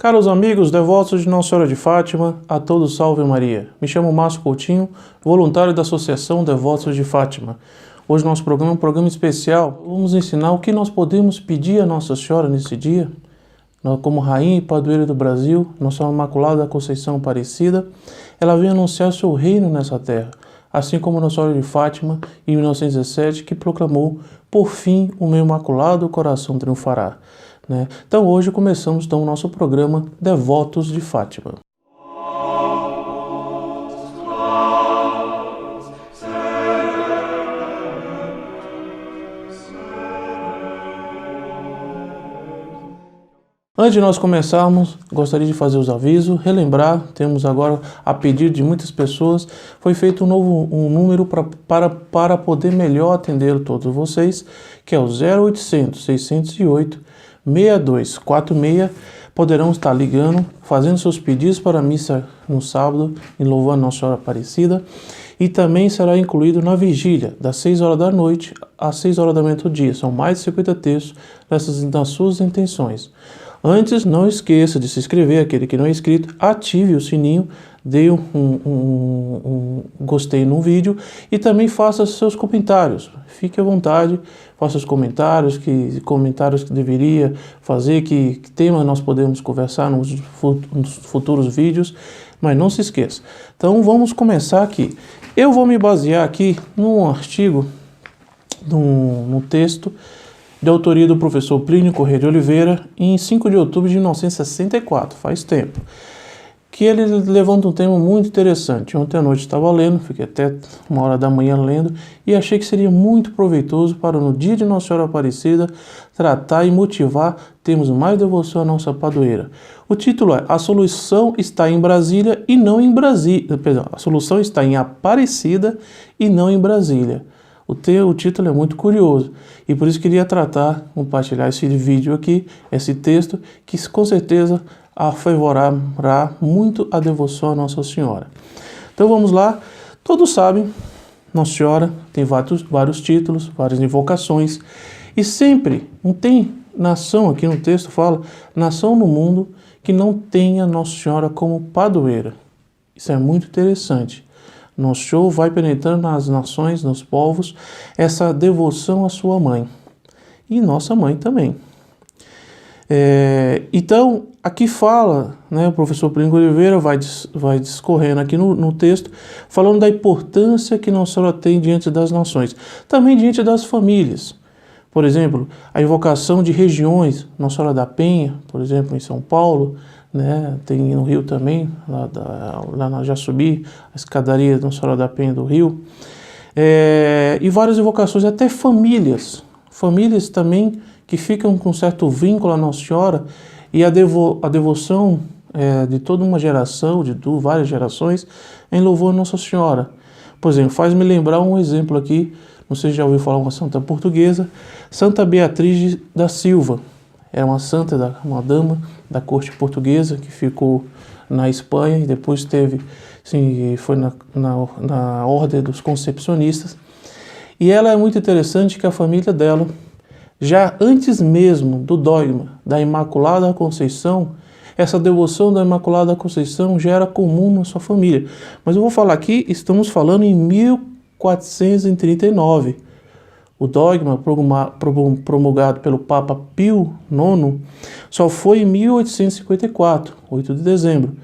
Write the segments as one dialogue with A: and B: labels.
A: Caros amigos, devotos de Nossa Senhora de Fátima, a todos salve Maria. Me chamo Márcio Coutinho, voluntário da Associação Devotos de Fátima. Hoje nosso programa é um programa especial. Vamos ensinar o que nós podemos pedir a Nossa Senhora nesse dia. Como Rainha e Padroeira do Brasil, Nossa Senhora Imaculada Conceição Aparecida, ela vem anunciar o seu reino nessa terra, assim como Nossa Senhora de Fátima, em 1917, que proclamou, por fim, o meu Imaculado Coração triunfará. Então hoje começamos o nosso programa Devotos de Fátima. Antes de nós começarmos, gostaria de fazer os avisos, relembrar, temos agora, a pedido de muitas pessoas, foi feito um número para poder melhor atender todos vocês, que é o 0800 608 6246, poderão estar ligando, fazendo seus pedidos para a missa no sábado, em louvor a Nossa Senhora Aparecida, e também será incluído na vigília, das 6 horas da noite às 6 horas da manhã do dia. São mais de 50 textos nas suas intenções. Antes, não esqueça de se inscrever, aquele que não é inscrito, ative o sininho, dê um gostei no vídeo e também faça seus comentários. Fique à vontade, faça os comentários que deveria fazer, que tema nós podemos conversar nos futuros vídeos, mas não se esqueça. Então vamos começar aqui. Eu vou me basear aqui num artigo, num texto, de autoria do professor Plínio Corrêa de Oliveira, em 5 de outubro de 1964, faz tempo, que ele levanta um tema muito interessante. Ontem à noite estava lendo, fiquei até 1h da manhã lendo, e achei que seria muito proveitoso para no dia de Nossa Senhora Aparecida tratar e motivar, termos mais devoção à nossa padroeira. O título é: A solução está em Brasília e não em Brasília. Perdão, a solução está em Aparecida e não em Brasília. O título é muito curioso e por isso queria compartilhar esse vídeo aqui, esse texto, que com certeza afavorirá muito a devoção à Nossa Senhora. Então vamos lá. Todos sabem, Nossa Senhora tem vários títulos, várias invocações, e sempre não tem nação, aqui no texto fala, nação no mundo que não tenha Nossa Senhora como padroeira. Isso é muito interessante. Nosso show vai penetrando nas nações, nos povos, essa devoção à sua mãe. E nossa mãe também. Então, aqui fala, o professor Plínio Oliveira vai discorrendo aqui no texto, falando da importância que Nossa Senhora tem diante das nações. Também diante das famílias. Por exemplo, a invocação de regiões, Nossa Senhora da Penha, por exemplo, em São Paulo, tem no Rio também, lá na Jaçubi, a escadaria Nossa Senhora da Penha do Rio, e várias invocações, até famílias também que ficam com certo vínculo à Nossa Senhora, e a devoção de toda uma geração, de várias gerações, em louvor a Nossa Senhora. Por exemplo, faz-me lembrar um exemplo aqui, não sei se já ouviu falar uma santa portuguesa, Santa Beatriz da Silva. Era uma santa, uma dama da corte portuguesa que ficou na Espanha e depois foi na ordem dos concepcionistas. E ela é muito interessante que a família dela, já antes mesmo do dogma da Imaculada Conceição, essa devoção da Imaculada Conceição já era comum na sua família. Mas eu vou falar aqui, estamos falando em 1439. O dogma promulgado pelo Papa Pio IX só foi em 1854, 8 de dezembro.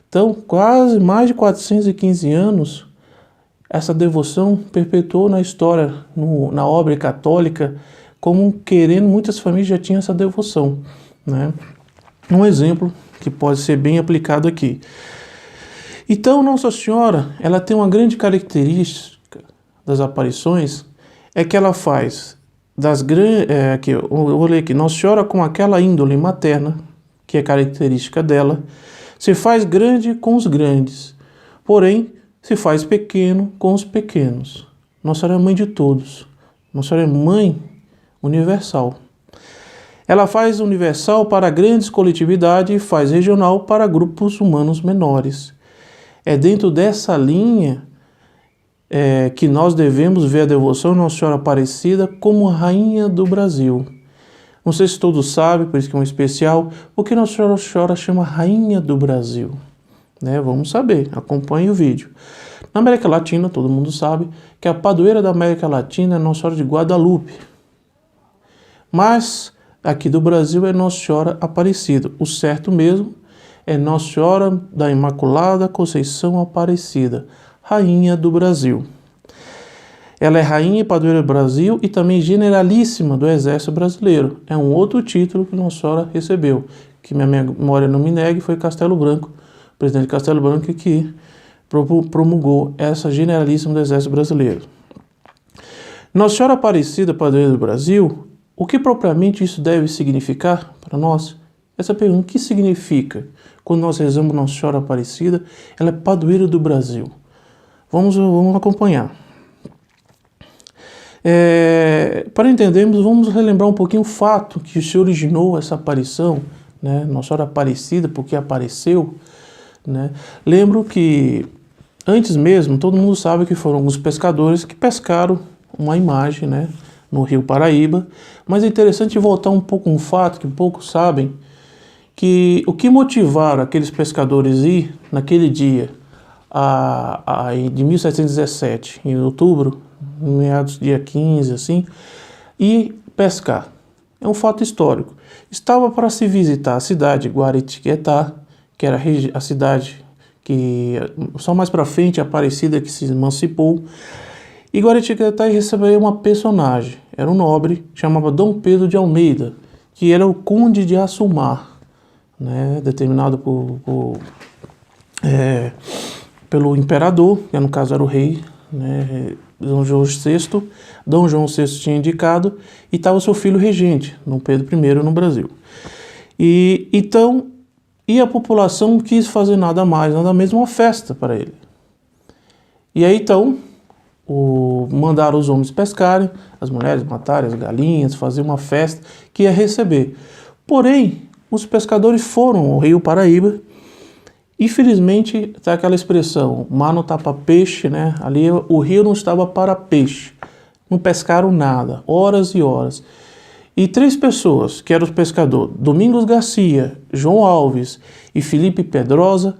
A: Então, quase mais de 415 anos, essa devoção perpetuou na história, na obra católica, como querendo, muitas famílias já tinham essa devoção. Um exemplo que pode ser bem aplicado aqui. Então, Nossa Senhora, ela tem uma grande característica das aparições, é que ela faz eu vou ler aqui, Nossa Senhora com aquela índole materna, que é característica dela, se faz grande com os grandes, porém se faz pequeno com os pequenos. Nossa Senhora é mãe de todos, Nossa Senhora é mãe universal. Ela faz universal para grandes coletividades e faz regional para grupos humanos menores. É dentro dessa linha que nós devemos ver a devoção à Nossa Senhora Aparecida como Rainha do Brasil. Não sei se todos sabem, por isso que é um especial, porque Nossa Senhora chama Rainha do Brasil, né? Vamos saber, acompanhe o vídeo. Na América Latina, todo mundo sabe que a padroeira da América Latina é Nossa Senhora de Guadalupe. Mas aqui do Brasil é Nossa Senhora Aparecida. O certo mesmo é Nossa Senhora da Imaculada Conceição Aparecida, Rainha do Brasil. Ela é Rainha e Padroeira do Brasil e também Generalíssima do Exército Brasileiro. É um outro título que Nossa Senhora recebeu, que minha memória não me negue, foi Castelo Branco, o presidente Castelo Branco que promulgou essa Generalíssima do Exército Brasileiro. Nossa Senhora Aparecida, Padroeira do Brasil, o que propriamente isso deve significar para nós? Essa pergunta, o que significa? Quando nós rezamos Nossa Senhora Aparecida, ela é Padroeira do Brasil. Vamos acompanhar. Para entendermos, vamos relembrar um pouquinho o fato que se originou essa aparição, né? Nossa Senhora Aparecida, porque apareceu, né? Lembro que antes mesmo, todo mundo sabe que foram alguns pescadores que pescaram uma imagem, né, no Rio Paraíba, mas é interessante voltar um pouco um fato que poucos sabem, que o que motivaram aqueles pescadores a ir naquele dia de 1717, em outubro, meados dia 15, assim, e pescar. É um fato histórico. Estava para se visitar a cidade de Guaratinguetá, que era a cidade que só mais para frente Aparecida que se emancipou. E Guaratinguetá recebeu uma personagem, era um nobre, chamava Dom Pedro de Almeida, que era o conde de Assumar, né, determinado pelo imperador, que no caso era o rei, né, Dom João VI. Dom João VI tinha indicado e estava o seu filho regente, Dom Pedro I, no Brasil. E a população não quis fazer nada mais, nada menos uma festa para ele. E aí então mandaram os homens pescarem, as mulheres matarem as galinhas, fazer uma festa que ia receber. Porém, os pescadores foram ao Rio Paraíba. Infelizmente, tem aquela expressão, mar não tapa peixe, né? Ali o rio não estava para peixe. Não pescaram nada, horas e horas. E 3 pessoas, que eram os pescadores, Domingos Garcia, João Alves e Felipe Pedrosa,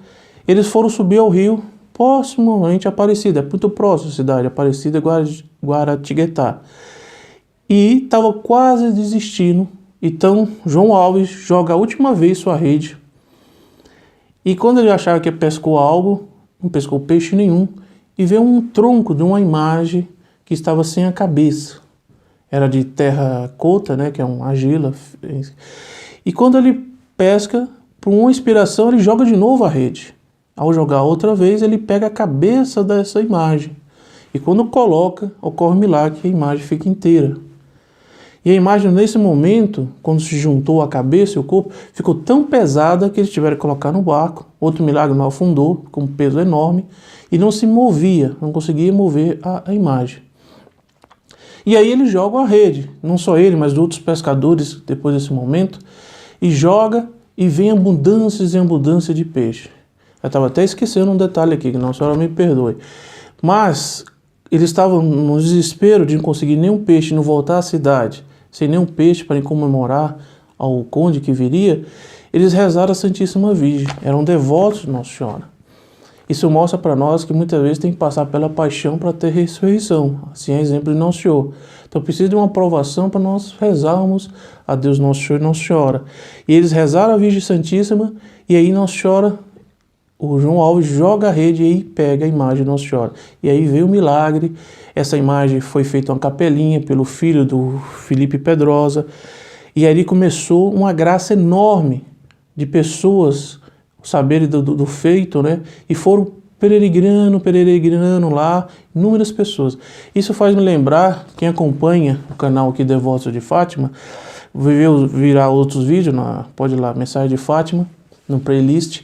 A: eles foram subir ao rio, proximamente a Aparecida, é muito próximo a cidade, Aparecida e Guaratinguetá. E estava quase desistindo, então João Alves joga a última vez sua rede. E quando ele achava que pescou algo, não pescou peixe nenhum, e veio um tronco de uma imagem que estava sem a cabeça. Era de terracota, né, que é uma argila. E quando ele pesca, por uma inspiração, ele joga de novo a rede. Ao jogar outra vez, ele pega a cabeça dessa imagem. E quando coloca, ocorre um milagre, que a imagem fica inteira. E a imagem, nesse momento, quando se juntou a cabeça e o corpo, ficou tão pesada que eles tiveram que colocar no barco. Outro milagre, não afundou, com um peso enorme, e não se movia, não conseguia mover a imagem. E aí eles jogam a rede, não só ele, mas outros pescadores, depois desse momento, e joga e vem abundâncias e abundância de peixe. Eu estava até esquecendo um detalhe aqui, que não, a senhora me perdoe. Mas eles estavam no desespero de não conseguir nenhum peixe, não voltar à cidade, sem nenhum peixe para comemorar ao conde que viria. Eles rezaram a Santíssima Virgem, eram devotos de Nossa Senhora. Isso mostra para nós que muitas vezes tem que passar pela paixão para ter ressurreição. Assim é exemplo de Nossa Senhora. Então precisa de uma aprovação para nós rezarmos a Deus Nosso Senhor e Nossa Senhora. E eles rezaram a Virgem Santíssima e aí Nossa Senhora, o João Alves joga a rede e aí pega a imagem de Nossa Senhora. E aí veio o milagre. Essa imagem foi feita uma capelinha pelo filho do Felipe Pedrosa. E aí começou uma graça enorme de pessoas saberem do feito, né? E foram peregrinando lá, inúmeras pessoas. Isso faz me lembrar, quem acompanha o canal aqui Devotos de Fátima, virar outros vídeos, pode ir lá, Mensagem de Fátima, no playlist,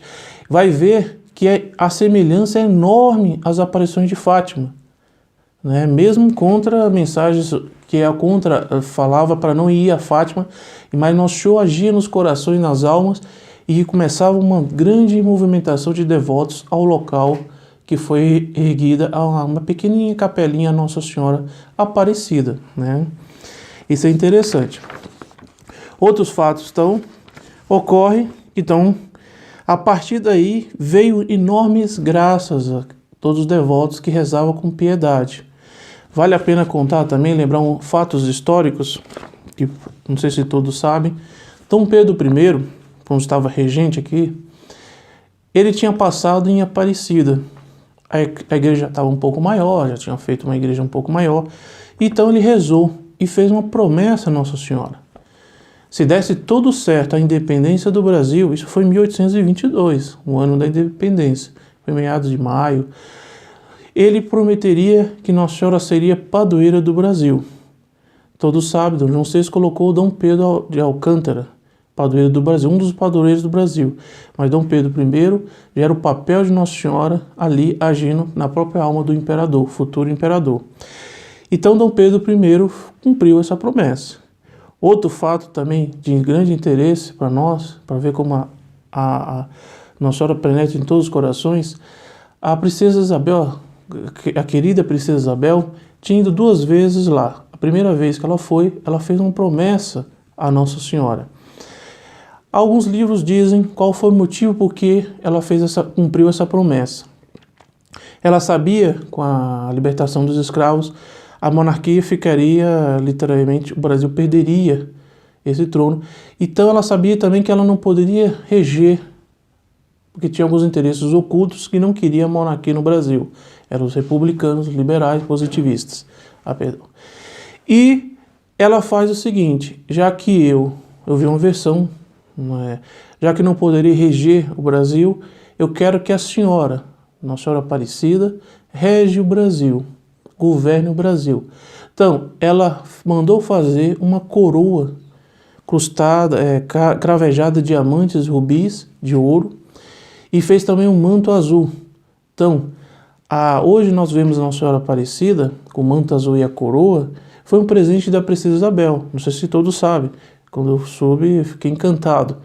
A: vai ver que a semelhança é enorme às aparições de Fátima, né? Mesmo contra mensagens que falava para não ir a Fátima, mas Nosso Senhor agia nos corações e nas almas, e começava uma grande movimentação de devotos ao local que foi erguida uma pequenininha capelinha a Nossa Senhora Aparecida, né? Isso é interessante. Outros fatos ocorrem, então, a partir daí veio enormes graças a todos os devotos que rezavam com piedade. Vale a pena contar também, lembrar fatos históricos, que não sei se todos sabem. Dom Pedro I, quando estava regente aqui, ele tinha passado em Aparecida. A igreja já estava um pouco maior, já tinha feito uma igreja um pouco maior. Então ele rezou e fez uma promessa a Nossa Senhora. Se desse tudo certo a independência do Brasil, isso foi em 1822, o ano da independência, foi meados de maio, ele prometeria que Nossa Senhora seria padroeira do Brasil. Todos sabem, Dom João VI colocou Dom Pedro de Alcântara, padroeiro do Brasil, um dos padroeiros do Brasil. Mas Dom Pedro I já era o papel de Nossa Senhora ali agindo na própria alma do imperador, futuro imperador. Então Dom Pedro I cumpriu essa promessa. Outro fato também de grande interesse para nós, para ver como a Nossa Senhora penetra em todos os corações, a princesa Isabel, a querida princesa Isabel, tinha ido 2 vezes lá. A primeira vez que ela foi, ela fez uma promessa à Nossa Senhora. Alguns livros dizem qual foi o motivo por que ela cumpriu essa promessa. Ela sabia, com a libertação dos escravos, a monarquia ficaria, literalmente, o Brasil perderia esse trono. Então ela sabia também que ela não poderia reger, porque tinha alguns interesses ocultos que não queriam a monarquia no Brasil. Eram os republicanos, liberais, positivistas. E ela faz o seguinte, já que eu vi uma versão, já que não poderia reger o Brasil, eu quero que a senhora, Nossa Senhora Aparecida, rege o Brasil, governe o Brasil. Então, ela mandou fazer uma coroa crustada, cravejada de diamantes, rubis, de ouro, e fez também um manto azul. Então, hoje nós vemos a Nossa Senhora Aparecida, com o manto azul e a coroa, foi um presente da princesa Isabel, não sei se todos sabem. Quando eu soube, fiquei encantado,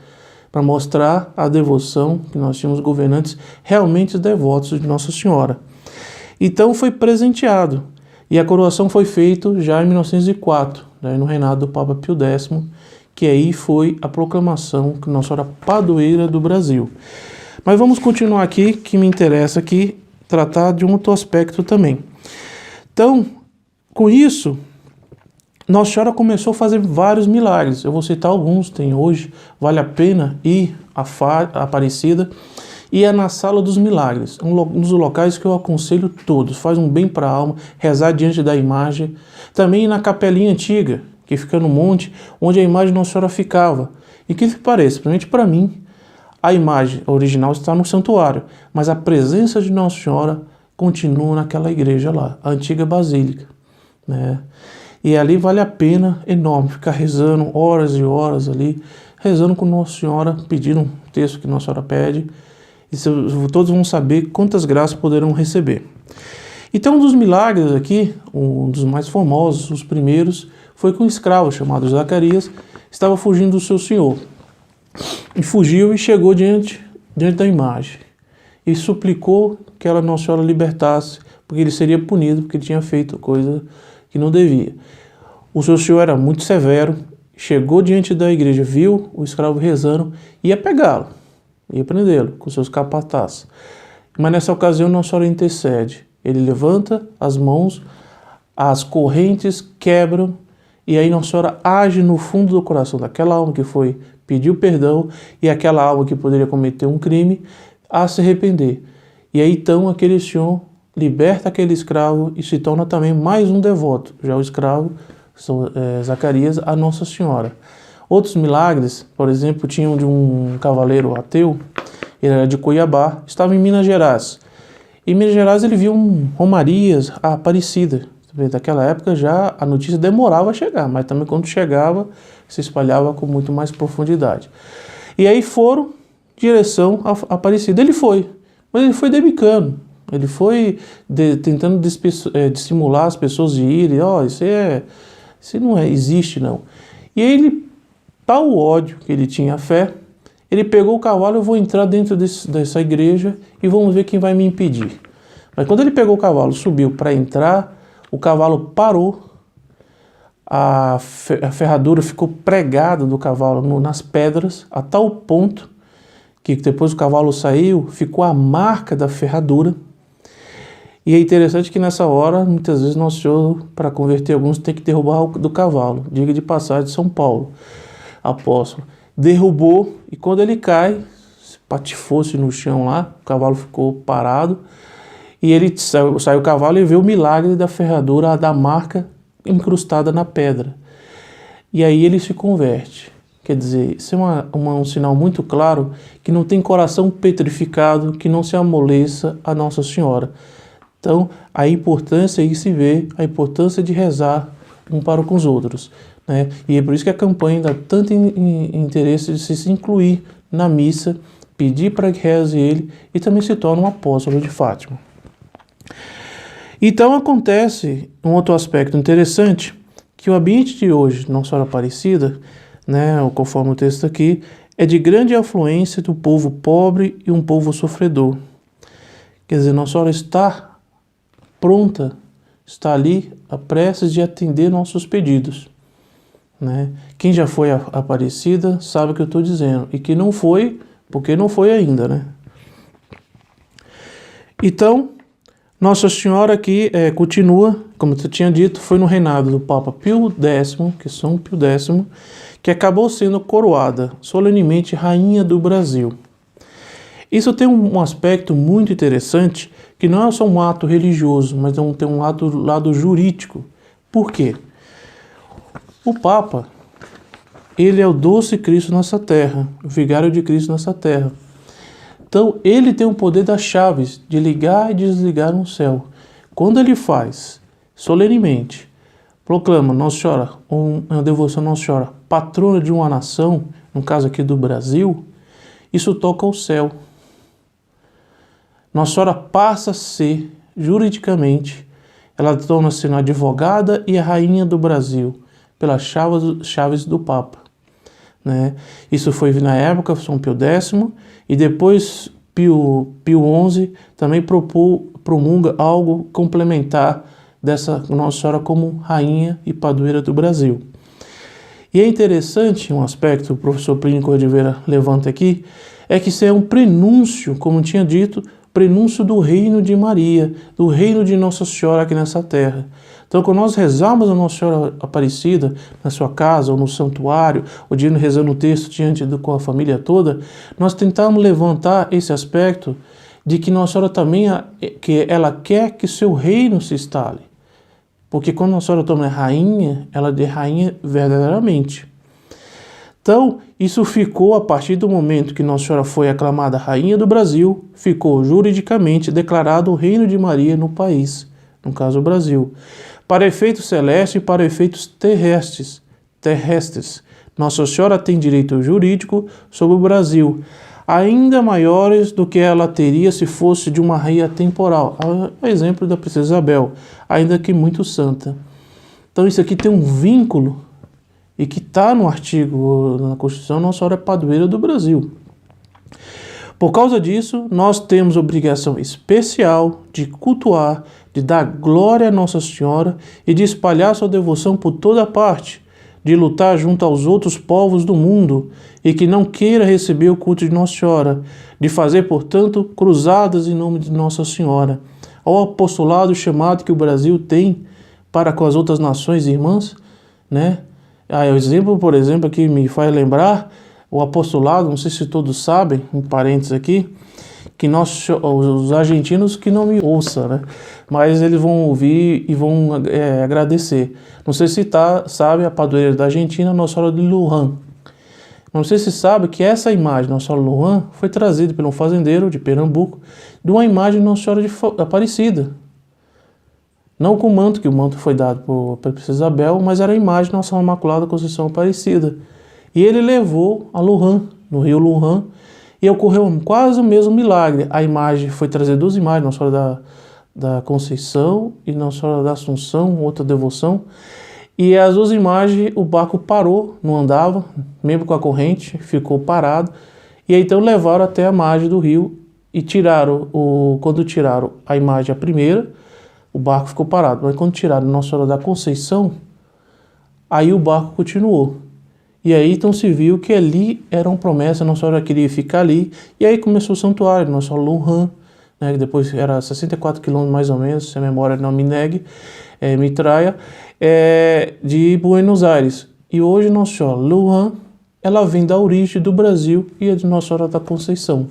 A: para mostrar a devoção que nós tínhamos governantes realmente devotos de Nossa Senhora. Então foi presenteado, e a coroação foi feita já em 1904, no reinado do Papa Pio X, que aí foi a proclamação que Nossa Senhora padroeira do Brasil. Mas vamos continuar aqui, que me interessa aqui, tratar de um outro aspecto também. Então, com isso, Nossa Senhora começou a fazer vários milagres. Eu vou citar alguns, tem hoje, vale a pena ir à Aparecida, e é na Sala dos Milagres, um dos locais que eu aconselho todos, faz um bem para a alma, rezar diante da imagem. Também na Capelinha Antiga, que fica no monte, onde a imagem de Nossa Senhora ficava. E que pareça, principalmente para mim, a imagem original está no santuário, mas a presença de Nossa Senhora continua naquela igreja lá, a antiga basílica, né? E ali vale a pena enorme ficar rezando horas e horas ali, rezando com Nossa Senhora, pedindo um texto que Nossa Senhora pede, e todos vão saber quantas graças poderão receber. Então um dos milagres aqui, um dos mais famosos, os primeiros, foi que um escravo chamado Zacarias estava fugindo do seu senhor. E fugiu e chegou diante da imagem. E suplicou que ela, Nossa Senhora, libertasse, porque ele seria punido, porque ele tinha feito coisa que não devia. O seu senhor era muito severo, chegou diante da igreja, viu o escravo rezando, ia pegá-lo, ia prendê-lo com seus capatazes. Mas nessa ocasião Nossa Senhora intercede. Ele levanta as mãos, as correntes quebram, e aí Nossa Senhora age no fundo do coração daquela alma que pediu perdão, e aquela alma que poderia cometer um crime, a se arrepender. E aí então aquele senhor liberta aquele escravo e se torna também mais um devoto. Já o escravo, Zacarias, a Nossa Senhora. Outros milagres, por exemplo, tinham de um cavaleiro ateu, ele era de Cuiabá, estava em Minas Gerais. Em Minas Gerais ele viu romarias, a Aparecida. Naquela época já a notícia demorava a chegar, mas também quando chegava se espalhava com muito mais profundidade. E aí foram em direção à Aparecida. Ele foi, mas ele foi debicando. Ele foi tentando estimular as pessoas de irem, isso não existe não. E ele, tal ódio que ele tinha à fé, ele pegou o cavalo, eu vou entrar dentro dessa igreja e vamos ver quem vai me impedir. Mas quando ele pegou o cavalo, subiu para entrar, o cavalo parou, a ferradura ficou pregada do cavalo nas pedras, a tal ponto que depois o cavalo saiu, ficou a marca da ferradura. E é interessante que nessa hora, muitas vezes, Nosso Senhor, para converter alguns, tem que derrubar do cavalo. Diga de passagem de São Paulo, apóstolo. Derrubou, e quando ele cai, se patifou-se no chão lá, o cavalo ficou parado, e ele saiu o cavalo e vê o milagre da ferradura, da marca incrustada na pedra. E aí ele se converte. Quer dizer, isso é um sinal muito claro que não tem coração petrificado, que não se amoleça a Nossa Senhora. Então, a importância aí se vê, a importância de rezar um para com os outros, né? E é por isso que a campanha dá tanto interesse de se incluir na missa, pedir para que reze ele e também se torna um apóstolo de Fátima. Então acontece um outro aspecto interessante, que o ambiente de hoje, Nossa Senhora Aparecida, né, conforme o texto aqui, é de grande afluência do povo pobre e um povo sofredor. Quer dizer, Nossa Senhora está pronta, está ali a prestes de atender nossos pedidos, né? Quem já foi Aparecida sabe o que eu estou dizendo, e que não foi, porque não foi ainda, né? Então, Nossa Senhora aqui continua, como eu tinha dito, foi no reinado do Papa Pio X, que São Pio X, que acabou sendo coroada solenemente Rainha do Brasil. Isso tem um aspecto muito interessante, que não é só um ato religioso, mas tem um lado jurídico. Por quê? O Papa, ele é o doce Cristo nessa terra, o vigário de Cristo nessa terra. Então, ele tem o poder das chaves de ligar e desligar no céu. Quando ele faz, solenemente, proclama Nossa Senhora, uma devoção a Nossa Senhora, patrona de uma nação, no caso aqui do Brasil, isso toca o céu. Nossa Senhora passa a ser, juridicamente, ela torna-se a advogada e a rainha do Brasil, pelas chaves do Papa, né? Isso foi na época São Pio X, e depois Pio XI também promulga algo complementar dessa Nossa Senhora como rainha e padroeira do Brasil. E é interessante um aspecto, o professor Plínio Cordeveira levanta aqui, é que isso é um prenúncio, como tinha dito, prenúncio do reino de Maria, do reino de Nossa Senhora aqui nessa terra. Então, quando nós rezamos a Nossa Senhora Aparecida na sua casa ou no santuário, ou rezando o texto com a família toda, nós tentamos levantar esse aspecto de que Nossa Senhora também, que ela quer que seu reino se instale. Porque quando Nossa Senhora toma rainha, ela é rainha verdadeiramente. Então, isso ficou, a partir do momento que Nossa Senhora foi aclamada Rainha do Brasil, ficou juridicamente declarado o reino de Maria no país, no caso o Brasil. Para efeitos celestes e para efeitos terrestres, Nossa Senhora tem direito jurídico sobre o Brasil, ainda maiores do que ela teria se fosse de uma rainha temporal, a exemplo da princesa Isabel, ainda que muito santa. Então isso aqui tem um vínculo, e que está no artigo na Constituição, Nossa Senhora é padroeira do Brasil. Por causa disso, nós temos obrigação especial de cultuar, de dar glória a Nossa Senhora e de espalhar sua devoção por toda parte, de lutar junto aos outros povos do mundo e que não queira receber o culto de Nossa Senhora, de fazer, portanto, cruzadas em nome de Nossa Senhora, ao apostolado chamado que o Brasil tem para com as outras nações irmãs, né? O exemplo, por exemplo, que me faz lembrar o apostolado, não sei se todos sabem, um parênteses aqui, que os argentinos que não me ouçam, né? Mas eles vão ouvir e vão agradecer. Não sei se sabe a padroeira da Argentina, Nossa Senhora de Luján. Não sei se sabe que essa imagem, Nossa Senhora de Luján, foi trazida por um fazendeiro de Pernambuco, de uma imagem de Nossa Senhora de Aparecida. Não com o manto, que o manto foi dado pela princesa Isabel, mas era a imagem de Nossa Senhora Imaculada Conceição Aparecida. E ele levou a Luján, no rio Luján, e ocorreu quase o mesmo milagre. A imagem foi trazer duas imagens, Nossa Senhora da Conceição e Nossa Senhora da Assunção, outra devoção. E as duas imagens, o barco parou, não andava, mesmo com a corrente, ficou parado. E aí então levaram até a margem do rio e quando tiraram a imagem, a primeira, o barco ficou parado. Mas quando tiraram Nossa Senhora da Conceição, Aí o barco continuou. E aí então se viu que ali era uma promessa, Nossa Senhora queria ficar ali. E aí começou o santuário, Nossa Senhora Lourdes, né, que depois era 64 quilômetros mais ou menos, se a memória não me negue, me traia, de Buenos Aires. E hoje Nossa Senhora Lourdes, ela vem da origem do Brasil e é de Nossa Senhora da Conceição.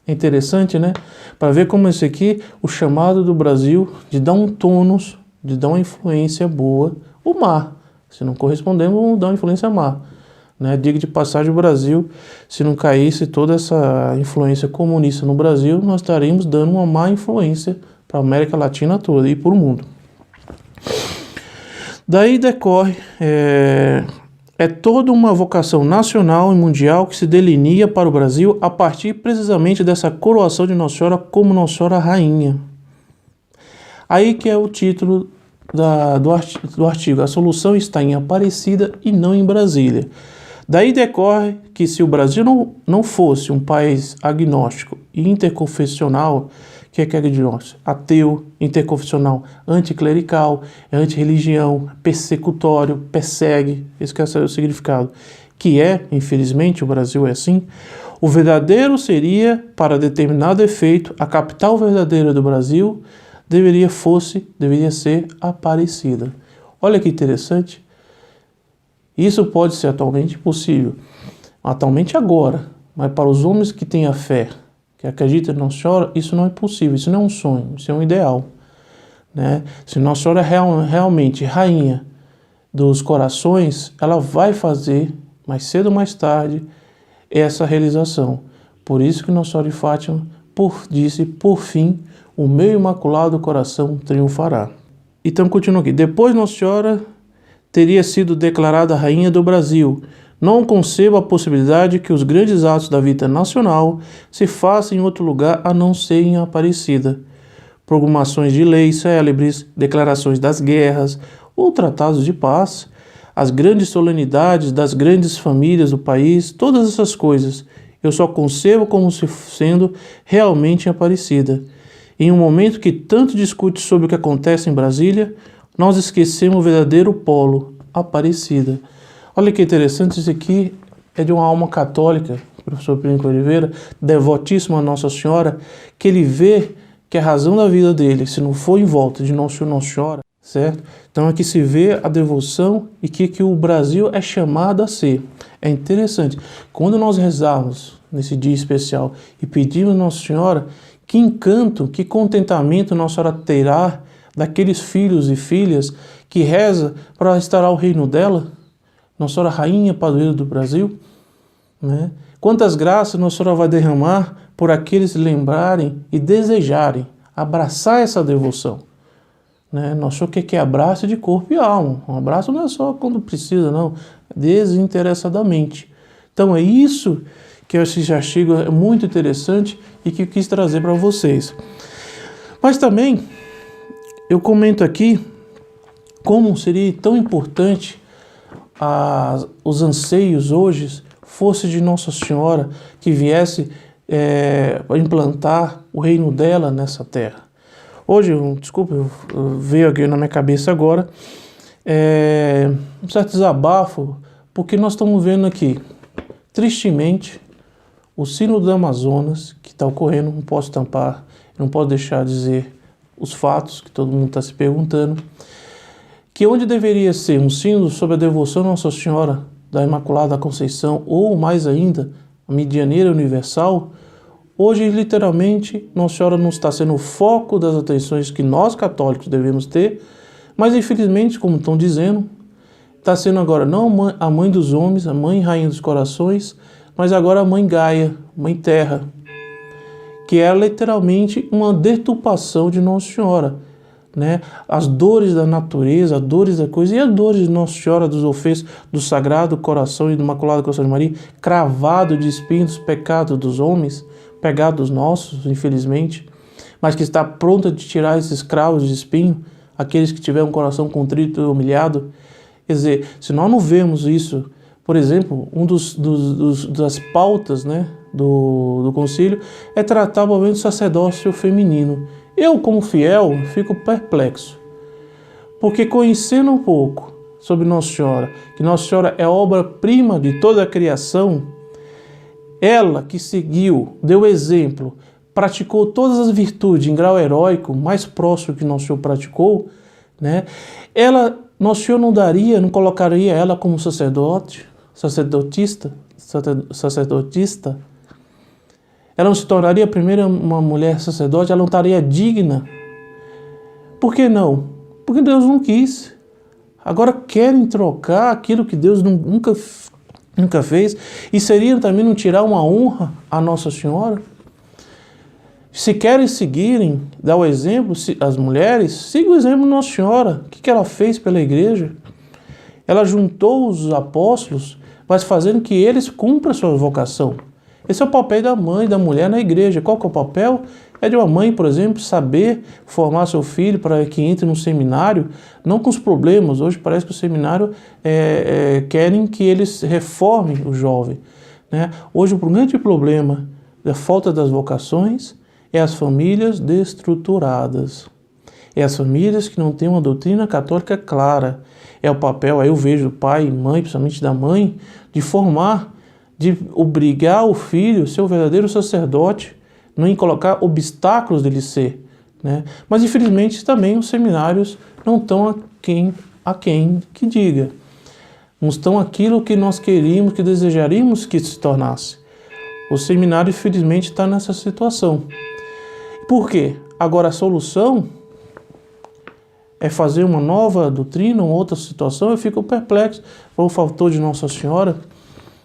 A: É interessante, né? Para ver como esse aqui, o chamado do Brasil de dar um tônus, de dar uma influência boa, o mar. Se não correspondemos, vamos dar uma influência mar. Né? Diga de passagem, o Brasil, se não caísse toda essa influência comunista no Brasil, nós estaríamos dando uma má influência para a América Latina toda e para o mundo. Daí decorre toda uma vocação nacional e mundial que se delinea para o Brasil a partir precisamente dessa coroação de Nossa Senhora como Nossa Senhora Rainha. Aí que é o título do artigo, a solução está em Aparecida e não em Brasília. Daí decorre que se o Brasil não fosse um país agnóstico e interconfessional, que é agnóstico? Ateu, interconfessional, anticlerical, antirreligião, persecutório, persegue, esse que é o significado, que infelizmente, o Brasil é assim, o verdadeiro seria, para determinado efeito, a capital verdadeira do Brasil deveria ser Aparecida. Olha que interessante. Isso pode ser atualmente possível, atualmente agora, mas para os homens que têm a fé, que acreditam em Nossa Senhora, isso não é possível, isso não é um sonho, isso é um ideal. Né? Se Nossa Senhora é realmente rainha dos corações, ela vai fazer, mais cedo ou mais tarde, essa realização. Por isso que Nossa Senhora de Fátima disse, por fim, o meu imaculado coração triunfará. Então continua aqui, depois Nossa Senhora teria sido declarada rainha do Brasil. Não concebo a possibilidade que os grandes atos da vida nacional se façam em outro lugar a não ser em Aparecida. Proclamações de leis célebres, declarações das guerras ou tratados de paz, as grandes solenidades das grandes famílias do país, todas essas coisas, eu só concebo como se sendo realmente em Aparecida. Em um momento que tanto discute sobre o que acontece em Brasília, nós esquecemos o verdadeiro polo, Aparecida. Olha que interessante, isso aqui é de uma alma católica, professor Plínio Oliveira, devotíssimo a Nossa Senhora, que ele vê que a razão da vida dele, se não for em volta de Nossa Senhora, certo? Então aqui se vê a devoção e que o Brasil é chamado a ser. É interessante, quando nós rezarmos nesse dia especial e pedimos a Nossa Senhora, que encanto, que contentamento Nossa Senhora terá daqueles filhos e filhas que reza para restaurar o reino dela, Nossa Senhora Rainha Padroeira do Brasil, né? Quantas graças Nossa Senhora vai derramar por aqueles lembrarem e desejarem abraçar essa devoção, né? Nossa Senhora que é abraço de corpo e alma. Um abraço não é só quando precisa, não, desinteressadamente. Então é isso que esse artigo é muito interessante e que eu quis trazer para vocês. Mas também eu comento aqui como seria tão importante os anseios hoje fosse de Nossa Senhora que viesse implantar o reino dela nessa terra. Hoje, desculpa, veio aqui na minha cabeça agora um certo desabafo, porque nós estamos vendo aqui, tristemente, o Sínodo do Amazonas, que está ocorrendo, não posso tampar, não posso deixar de dizer os fatos que todo mundo está se perguntando, que onde deveria ser um sínodo sobre a devoção a Nossa Senhora da Imaculada Conceição, ou mais ainda, a Medianeira Universal, hoje literalmente Nossa Senhora não está sendo o foco das atenções que nós católicos devemos ter, mas infelizmente, como estão dizendo, está sendo agora não a mãe dos homens, a mãe rainha dos corações, mas agora a mãe Gaia, mãe Terra, que é literalmente uma deturpação de Nossa Senhora, né? As dores da natureza, as dores da coisa e as dores de Nossa Senhora dos ofensas do Sagrado Coração e do Imaculado Coração de Maria, cravado de espinhos, pecados dos homens, pecados nossos, infelizmente, mas que está pronta de tirar esses cravos de espinho, aqueles que tiverem um coração contrito e humilhado. Quer dizer, se nós não vemos isso, por exemplo, das pautas, né, do concílio é tratar o movimento sacerdócio feminino. Eu, como fiel, fico perplexo, porque conhecendo um pouco sobre Nossa Senhora, que Nossa Senhora é obra-prima de toda a criação, ela que seguiu, deu exemplo, praticou todas as virtudes em grau heróico, mais próximo que Nosso Senhor praticou, né? Nosso Senhor não colocaria ela como sacerdotista? Ela não se tornaria a primeira uma mulher sacerdote, ela não estaria digna. Por que não? Porque Deus não quis. Agora querem trocar aquilo que Deus nunca fez, e seria também não tirar uma honra a Nossa Senhora? Se querem seguirem, dar o exemplo, as mulheres, sigam o exemplo de Nossa Senhora. O que ela fez pela igreja? Ela juntou os apóstolos, mas fazendo que eles cumpram a sua vocação. Esse é o papel da mãe, da mulher na igreja. Qual que é o papel? É de uma mãe, por exemplo, saber formar seu filho para que entre no seminário, não com os problemas. Hoje parece que o seminário querem que eles reformem o jovem, né? Hoje o grande problema da falta das vocações é as famílias destruturadas. É as famílias que não têm uma doutrina católica clara. É o papel, aí eu vejo o pai e mãe, principalmente da mãe, de formar, de obrigar o filho a ser o verdadeiro sacerdote, não em colocar obstáculos dele ser, né? Mas infelizmente também os seminários não estão a quem que diga. Não estão aquilo que nós queríamos, que desejaríamos que se tornasse. O seminário infelizmente está nessa situação. Por quê? Agora a solução é fazer uma nova doutrina, uma outra situação. Eu fico perplexo. Foi o fator de Nossa Senhora,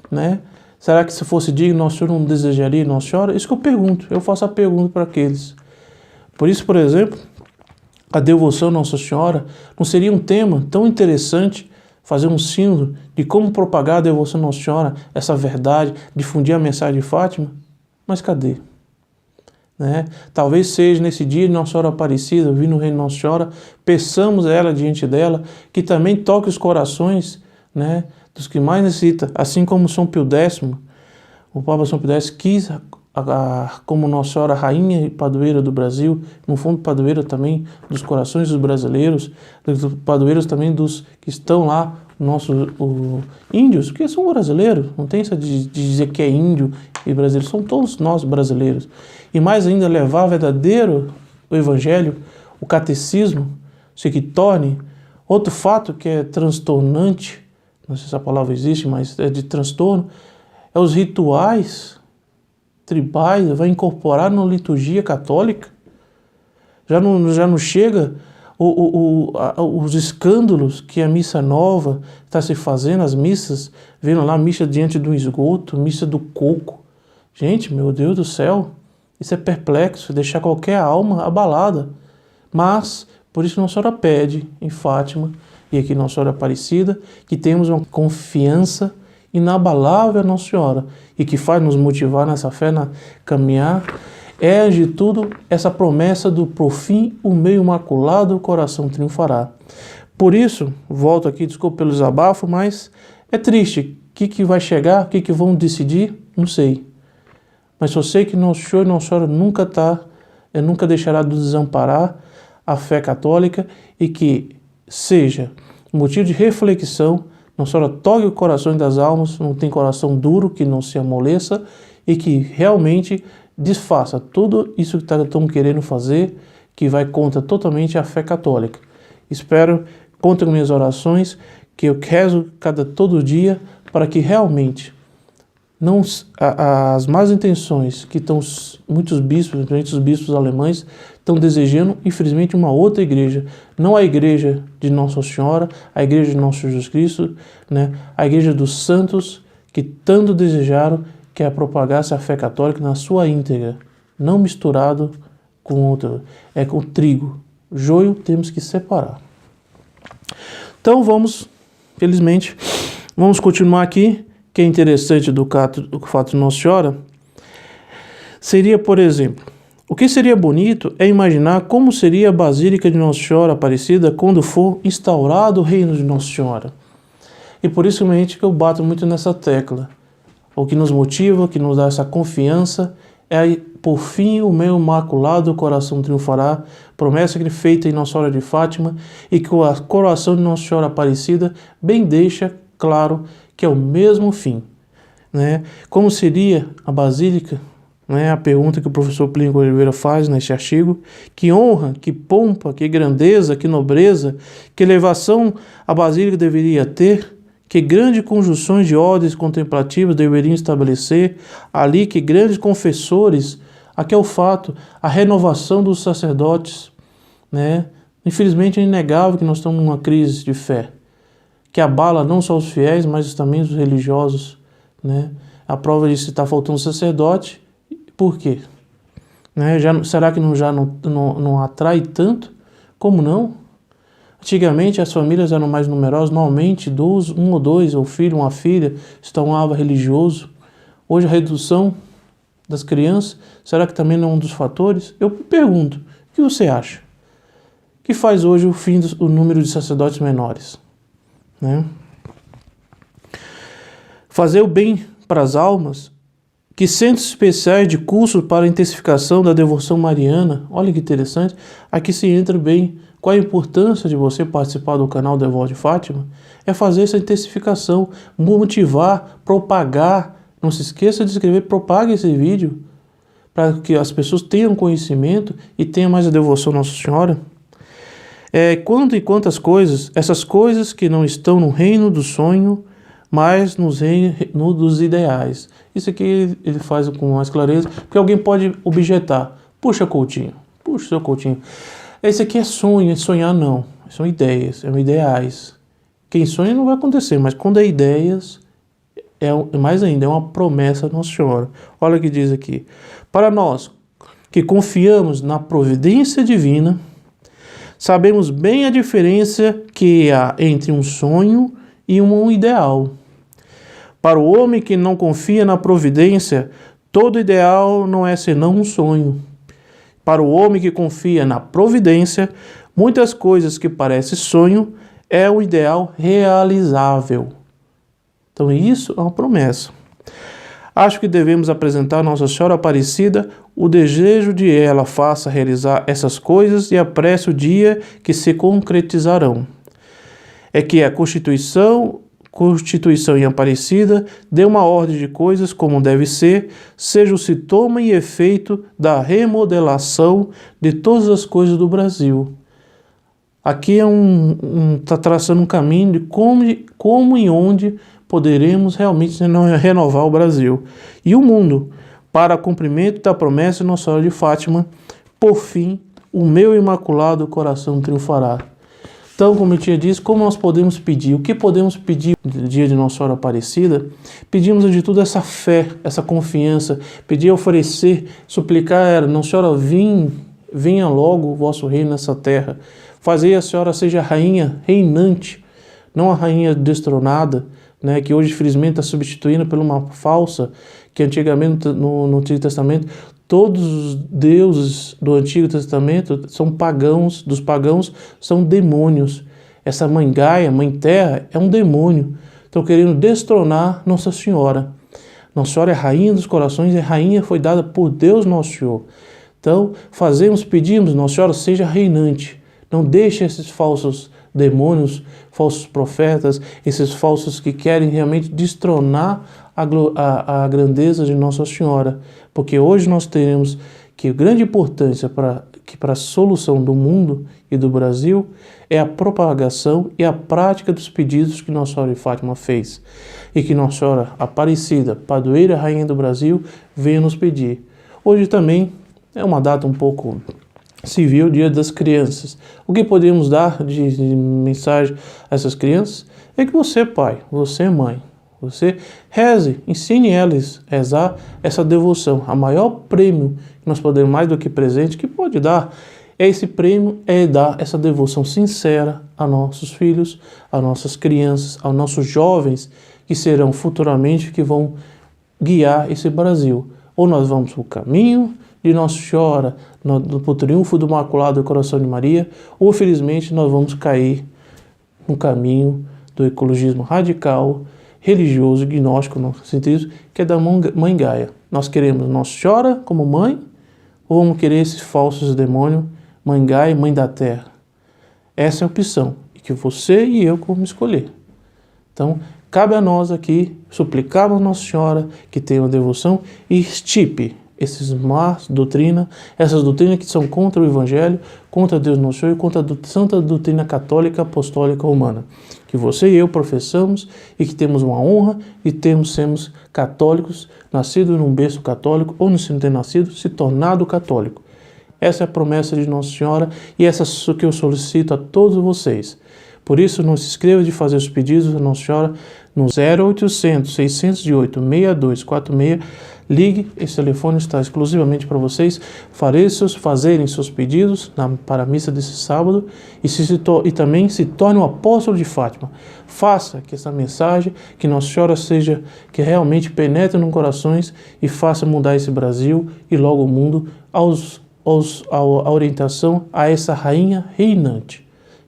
A: né? Será que se fosse digno, Nossa Senhora não desejaria Nossa Senhora? Isso que eu pergunto. Eu faço a pergunta para aqueles. Por isso, por exemplo, a devoção a Nossa Senhora não seria um tema tão interessante, fazer um sínodo de como propagar a devoção a Nossa Senhora, essa verdade, difundir a mensagem de Fátima? Mas cadê? Né? Talvez seja nesse dia de Nossa Senhora Aparecida, vir no reino de Nossa Senhora, peçamos a ela diante dela, que também toque os corações, né, dos que mais necessitam, assim como São Pio X, o Papa São Pio X quis, como Nossa Senhora Rainha e Padroeira do Brasil, no fundo padroeira também dos corações dos brasileiros, padroeiros também dos que estão lá, índios, que são brasileiros, não tem essa de dizer que é índio e brasileiro, são todos nós brasileiros. E mais ainda levar verdadeiro o evangelho, o catecismo, se que torne. Outro fato que é transtornante, não sei se a palavra existe, mas é de transtorno, é os rituais tribais, vai incorporar na liturgia católica. Já não chega os escândalos que a missa nova está se fazendo, as missas, vendo lá missa diante do esgoto, missa do coco. Gente, meu Deus do céu, isso é perplexo, deixar qualquer alma abalada. Mas, por isso Nossa Senhora pede em Fátima, e aqui Nossa Senhora Aparecida, que temos uma confiança inabalável a Nossa Senhora, e que faz nos motivar nessa fé, na caminhar, é, antes de tudo, essa promessa do por fim, o meio imaculado, o coração triunfará. Por isso, volto aqui, desculpa pelo desabafo, mas é triste. O que vai chegar, o que vão decidir, não sei. Mas só sei que Nosso Senhor e Nossa Senhora nunca deixará de desamparar a fé católica, e que seja motivo de reflexão. Nossa Senhora toque o coração das almas, não tem coração duro, que não se amoleça, e que realmente desfaça tudo isso que estão querendo fazer, que vai contra totalmente a fé católica. Espero, contem com minhas orações, que eu rezo todo dia, para que realmente não as más intenções que estão muitos bispos, principalmente os bispos alemães, estão desejando, infelizmente, uma outra igreja. Não a igreja de Nossa Senhora, a igreja de Nosso Jesus Cristo, né? A igreja dos santos que tanto desejaram, que é propagar-se a fé católica na sua íntegra, não misturado com outra, é com trigo. Joio temos que separar. Então felizmente, vamos continuar aqui, que é interessante do fato de Nossa Senhora. Seria, por exemplo, o que seria bonito é imaginar como seria a Basílica de Nossa Senhora Aparecida quando for instaurado o reino de Nossa Senhora. E por isso realmente que eu bato muito nessa tecla. O que nos motiva, o que nos dá essa confiança, por fim o meu imaculado coração triunfará, promessa que feita em Nossa Senhora de Fátima, e que o coração de Nossa Senhora Aparecida bem deixa claro que é o mesmo fim, né? Como seria a Basílica, né? A pergunta que o professor Plínio Oliveira faz neste artigo: que honra, que pompa, que grandeza, que nobreza, que elevação a Basílica deveria ter, que grandes conjunções de ordens contemplativas deveriam estabelecer ali, que grandes confessores. Aqui é o fato, a renovação dos sacerdotes, né? Infelizmente é inegável que nós estamos numa crise de fé, que abala não só os fiéis, mas também os religiosos, né? A prova disso está faltando sacerdote. Por quê? Né? Será que não atrai tanto? Como não? Antigamente as famílias eram mais numerosas, normalmente um ou dois, ou filho, uma filha, estão religioso. Hoje a redução das crianças, será que também não é um dos fatores? Eu pergunto, o que você acha? Que faz hoje o fim do número de sacerdotes menores? Né? Fazer o bem para as almas, que centros especiais de cursos para a intensificação da devoção mariana, olha que interessante, aqui se entra bem. Qual a importância de você participar do canal Devoto de Fátima? É fazer essa intensificação, motivar, propagar. Não se esqueça de escrever, propague esse vídeo, para que as pessoas tenham conhecimento e tenham mais a devoção a Nossa Senhora. Quantas coisas, essas coisas que não estão no reino do sonho, mas no reino dos ideais. Isso aqui ele faz com mais clareza, porque alguém pode objetar: puxa, Coutinho, puxa, seu Coutinho, esse aqui é sonho, sonhar não, são ideias, são ideais. Quem sonha não vai acontecer, mas quando é ideias, mais ainda, é uma promessa da Nossa Senhora. Olha o que diz aqui: para nós que confiamos na providência divina, sabemos bem a diferença que há entre um sonho e um ideal. Para o homem que não confia na providência, todo ideal não é senão um sonho. Para o homem que confia na providência, muitas coisas que parecem sonho é um ideal realizável. Então isso é uma promessa. Acho que devemos apresentar a Nossa Senhora Aparecida o desejo de ela faça realizar essas coisas e apresse o dia que se concretizarão. É que a Constituição em Aparecida dê uma ordem de coisas como deve ser, seja o sintoma e efeito da remodelação de todas as coisas do Brasil. Aqui está traçando um caminho de como e onde poderemos realmente renovar o Brasil e o mundo, para cumprimento da promessa de Nossa Senhora de Fátima: por fim, o meu imaculado coração triunfará. Então, como eu tinha dito, como nós podemos pedir? O que podemos pedir no dia de Nossa Senhora Aparecida? Pedimos, de tudo, essa fé, essa confiança, pedir, oferecer, suplicar: Nossa Senhora, venha logo o vosso reino nessa terra. Fazer a Senhora seja a rainha reinante, não a rainha destronada, né, que hoje, infelizmente, está substituindo por uma falsa, que antigamente, no Antigo Testamento, todos os deuses do Antigo Testamento são pagãos, dos pagãos são demônios. Essa mãe Gaia, mãe Terra, é um demônio. Estão querendo destronar Nossa Senhora. Nossa Senhora é rainha dos corações, e a rainha foi dada por Deus Nosso Senhor. Então, pedimos, Nossa Senhora, seja reinante. Não deixe esses falsos demônios, falsos profetas, esses falsos que querem realmente destronar a grandeza de Nossa Senhora. Porque hoje nós teremos que a grande importância para a solução do mundo e do Brasil é a propagação e a prática dos pedidos que Nossa Senhora de Fátima fez. E que Nossa Senhora Aparecida, padroeira rainha do Brasil, venha nos pedir. Hoje também é uma data um pouco civil, Dia das Crianças. O que podemos dar de mensagem a essas crianças é que você, pai, você, mãe, você reze, ensine elas a rezar essa devoção. A maior prêmio que nós podemos, mais do que presente, que pode dar, esse prêmio é dar essa devoção sincera a nossos filhos, a nossas crianças, aos nossos jovens, que serão futuramente, que vão guiar esse Brasil. Ou nós vamos para o caminho de Nossa Senhora, para o triunfo do Imaculado Coração de Maria, ou felizmente nós vamos cair no caminho do ecologismo radical, religioso, gnóstico, no sentido que é da mãe Gaia. Nós queremos Nossa Senhora como mãe ou vamos querer esses falsos demônios, Mãe Gaia e Mãe da Terra? Essa é a opção, e que você e eu vamos escolher. Então, cabe a nós aqui suplicarmos a Nossa Senhora que tenha uma devoção e extirpe essas más doutrinas, essas doutrinas que são contra o Evangelho, contra Deus Nosso Senhor e contra a santa doutrina católica, apostólica, romana. Que você e eu professamos e que temos uma honra e sermos católicos, nascidos num berço católico ou não se não ter nascido, se tornado católico. Essa é a promessa de Nossa Senhora e essa é que eu solicito a todos vocês. Por isso, não se esqueça de fazer os pedidos a Nossa Senhora no 0800 608 6246. Ligue, esse telefone está exclusivamente para vocês fazerem seus pedidos para a missa desse sábado e também se torne um apóstolo de Fátima. Faça que essa mensagem, que Nossa Senhora seja, que realmente penetre nos corações e faça mudar esse Brasil e logo o mundo a orientação a essa rainha reinante,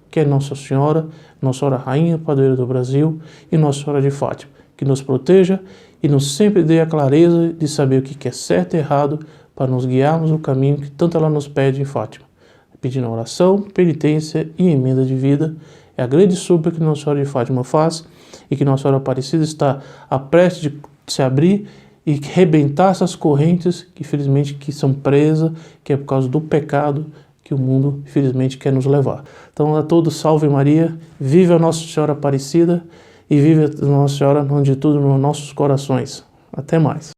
A: que é Nossa Senhora Rainha, Padroeira do Brasil e Nossa Senhora de Fátima, que nos proteja e nos sempre dê a clareza de saber o que é certo e errado para nos guiarmos no caminho que tanto ela nos pede em Fátima. Pedindo oração, penitência e emenda de vida, é a grande súplica que Nossa Senhora de Fátima faz e que Nossa Senhora Aparecida está a prestes de se abrir e rebentar essas correntes que infelizmente que são presas, que é por causa do pecado que o mundo, infelizmente, quer nos levar. Então, a todos, salve Maria, vive a Nossa Senhora Aparecida e vive a Nossa Senhora onde tudo nos nossos corações. Até mais.